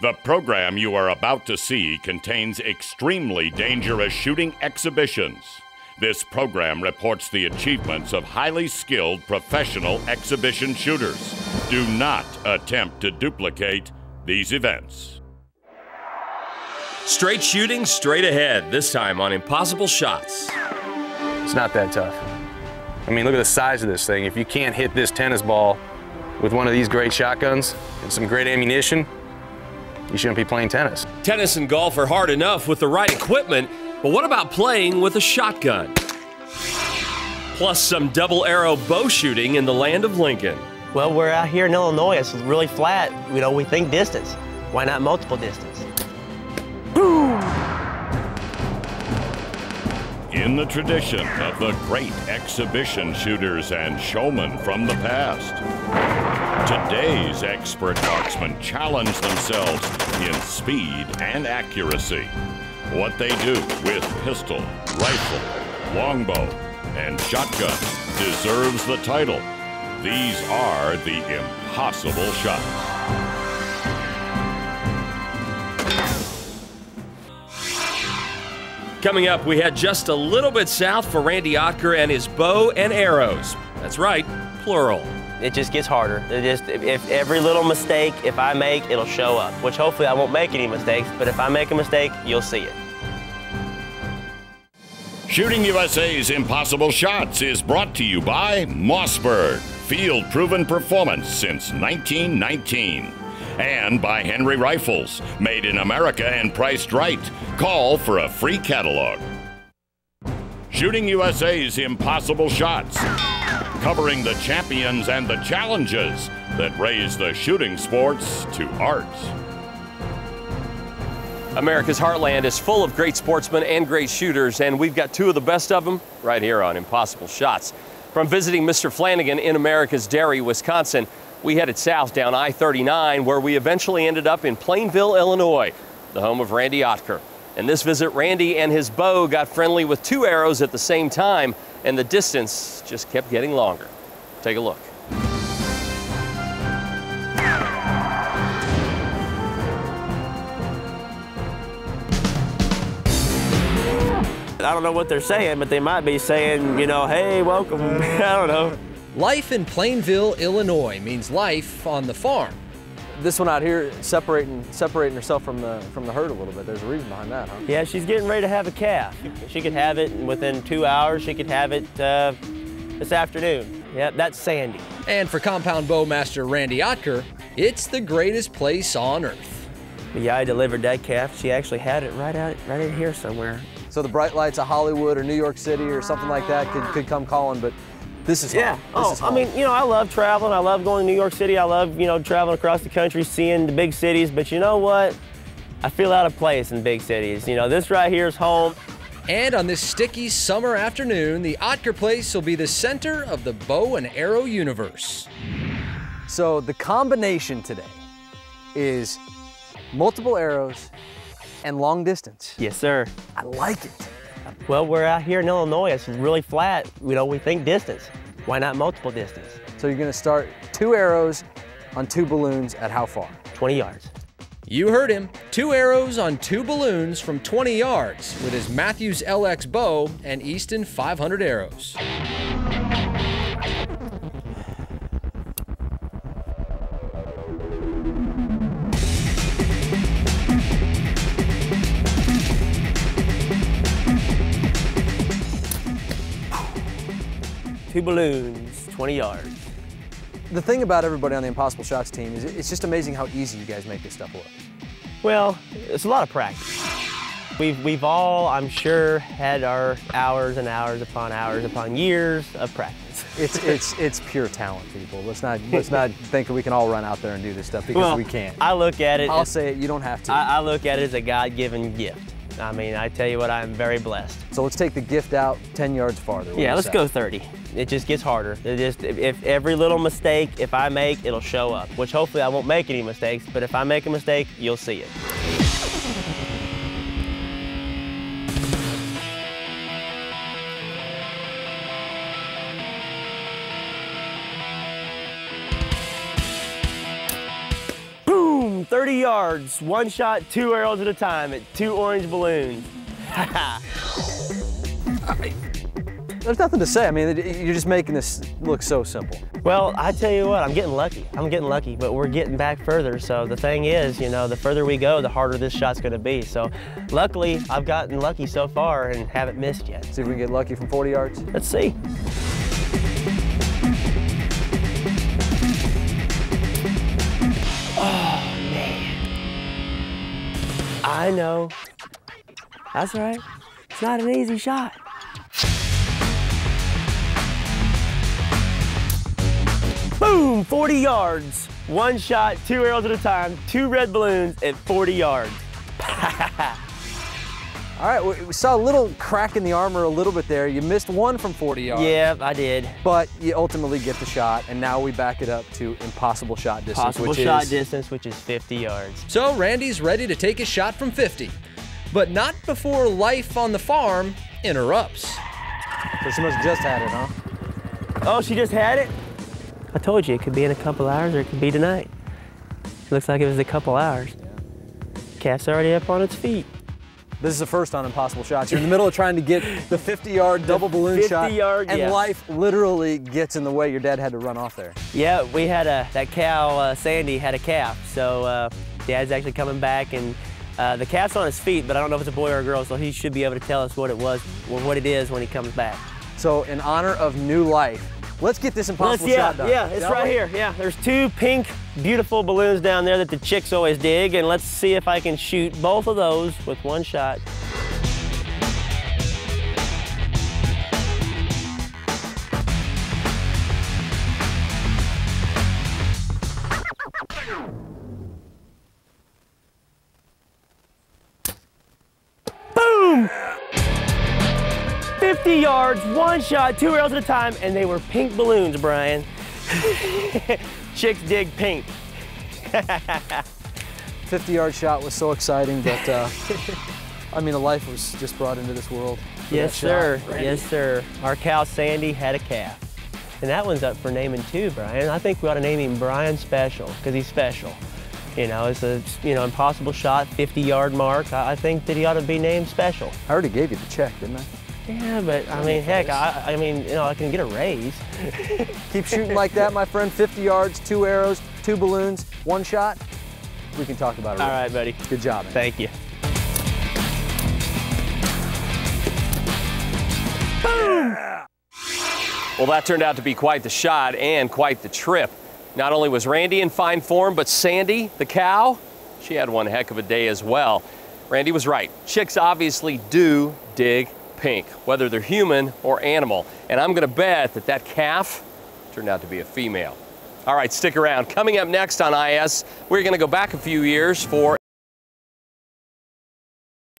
The program you are about to see contains extremely dangerous shooting exhibitions. This program reports the achievements of highly skilled professional exhibition shooters. Do not attempt to duplicate these events. Straight shooting, straight ahead, this time on Impossible Shots. It's not that tough. I mean, look at the size of this thing. If you can't hit this tennis ball with one of these great shotguns and some great ammunition, you shouldn't be playing tennis. Tennis and golf are hard enough with the right equipment, but what about playing with a shotgun? Plus some double arrow bow shooting in the land of Lincoln. Well, we're out here in Illinois. It's really flat. You know, we think distance. Why not multiple distance? Boom! In the tradition of the great exhibition shooters and showmen from the past, today's expert marksmen challenge themselves in speed and accuracy. What they do with pistol, rifle, longbow, and shotgun deserves the title. These are the impossible shots. Coming up, we head just a little bit south for Randy Oitker and his bow and arrows. That's right, plural. It just gets harder. If every little mistake, if I make, it'll show up, which hopefully I won't make any mistakes, but if I make a mistake, you'll see it. Shooting USA's Impossible Shots is brought to you by Mossberg, field-proven performance since 1919. And by Henry Rifles, made in America and priced right. Call for a free catalog. Shooting USA's Impossible Shots, covering the champions and the challenges that raise the shooting sports to art. America's heartland is full of great sportsmen and great shooters, and we've got two of the best of them right here on Impossible Shots. From visiting Mr. Flanagan in America's Dairy, Wisconsin, we headed south down I-39, where we eventually ended up in Plainville, Illinois, the home of Randy Oitker. In this visit, Randy and his bow got friendly with two arrows at the same time, and the distance just kept getting longer. Take a look. I don't know what they're saying, but they might be saying, you know, hey, welcome. I don't know. Life in Plainville, Illinois means life on the farm. This one out here, separating herself from the herd a little bit. There's a reason behind that, huh? Yeah, she's getting ready to have a calf. She could have it within 2 hours. She could have it this afternoon. Yep, that's Sandy. And for compound bow master Randy Oitker, it's the greatest place on earth. Yeah, I delivered that calf. She actually had it right in here somewhere. So the bright lights of Hollywood or New York City or something like that could come calling, but this is home. Yeah. This is home. I mean, you know, I love traveling. I love going to New York City. I love, you know, traveling across the country, seeing the big cities. But you know what? I feel out of place in big cities. You know, this right here is home. And on this sticky summer afternoon, the Oitker place will be the center of the bow and arrow universe. So the combination today is multiple arrows and long distance. Yes, sir. I like it. Well, we're out here in Illinois. It's really flat. You know, we think distance. Why not multiple distance? So you're going to start 2 arrows on 2 balloons at how far? 20 yards. You heard him. 2 arrows on 2 balloons from 20 yards with his Matthews LX bow and Easton 500 arrows. Two balloons, 20 yards. The thing about everybody on the Impossible Shots team is it's just amazing how easy you guys make this stuff look. Well, it's a lot of practice. We've all, I'm sure, had our hours and hours upon years of practice. It's pure talent, people. Let's not think that we can all run out there and do this stuff, because we can't. I look at it. I'll say it. You don't have to. I look at it as a God-given gift. I mean, I tell you what, I'm very blessed. So let's take the gift out 10 yards farther. Yeah, let's go 30. It just gets harder. If every little mistake, if I make, it'll show up, which hopefully I won't make any mistakes, but if I make a mistake, you'll see it. Boom! 30 yards, one shot, 2 arrows at a time at 2 orange balloons. There's nothing to say. I mean, you're just making this look so simple. Well, I tell you what, I'm getting lucky, but we're getting back further. So the thing is, you know, the further we go, the harder this shot's gonna be. So luckily, I've gotten lucky so far and haven't missed yet. See if we can get lucky from 40 yards. Let's see. Oh, man. I know. That's all right. It's not an easy shot. Boom, 40 yards. One shot, 2 arrows at a time, 2 red balloons at 40 yards. All right, we saw a little crack in the armor a little bit there. You missed one from 40 yards. Yeah, I did. But you ultimately get the shot, and now we back it up to impossible shot distance, Possible shot distance, which is 50 yards. So Randy's ready to take his shot from 50, but not before life on the farm interrupts. So she must have just had it, huh? Oh, she just had it? I told you, it could be in a couple hours or it could be tonight. Looks like it was a couple hours. Calf's already up on its feet. This is the first on impossible shots. You're in the middle of trying to get the 50-yard double balloon shot, and life literally gets in the way. Your dad had to run off there. Yeah, we had that cow, Sandy, had a calf. So Dad's actually coming back, and the calf's on his feet, but I don't know if it's a boy or a girl, so he should be able to tell us what it was, or what it is when he comes back. So in honor of new life, let's get this impossible shot done. Yeah, it's right here. Yeah, there's 2 pink, beautiful balloons down there that the chicks always dig, and let's see if I can shoot both of those with one shot. Boom! 50 yards, one shot, 2 arrows at a time, and they were pink balloons, Brian. Chicks dig pink. 50-yard shot was so exciting, but I mean, a life was just brought into this world. Yes, sir. Yes, sir. Our cow Sandy had a calf, and that one's up for naming too, Brian. I think we ought to name him Brian Special because he's special. You know, it's a impossible shot, 50-yard mark. I think that he ought to be named Special. I already gave you the check, didn't I? Yeah, but I mean, heck, I mean, you know, I can get a raise. Keep shooting like that, my friend. 50 yards, 2 arrows, 2 balloons, 1 shot. We can talk about it. All right, buddy. Good job, man. Thank you. Boom! Well, that turned out to be quite the shot and quite the trip. Not only was Randy in fine form, but Sandy, the cow, she had one heck of a day as well. Randy was right. Chicks obviously do dig pink, whether they're human or animal. And I'm gonna bet that that calf turned out to be a female. All right, stick around. Coming up next on IS, we're gonna go back a few years for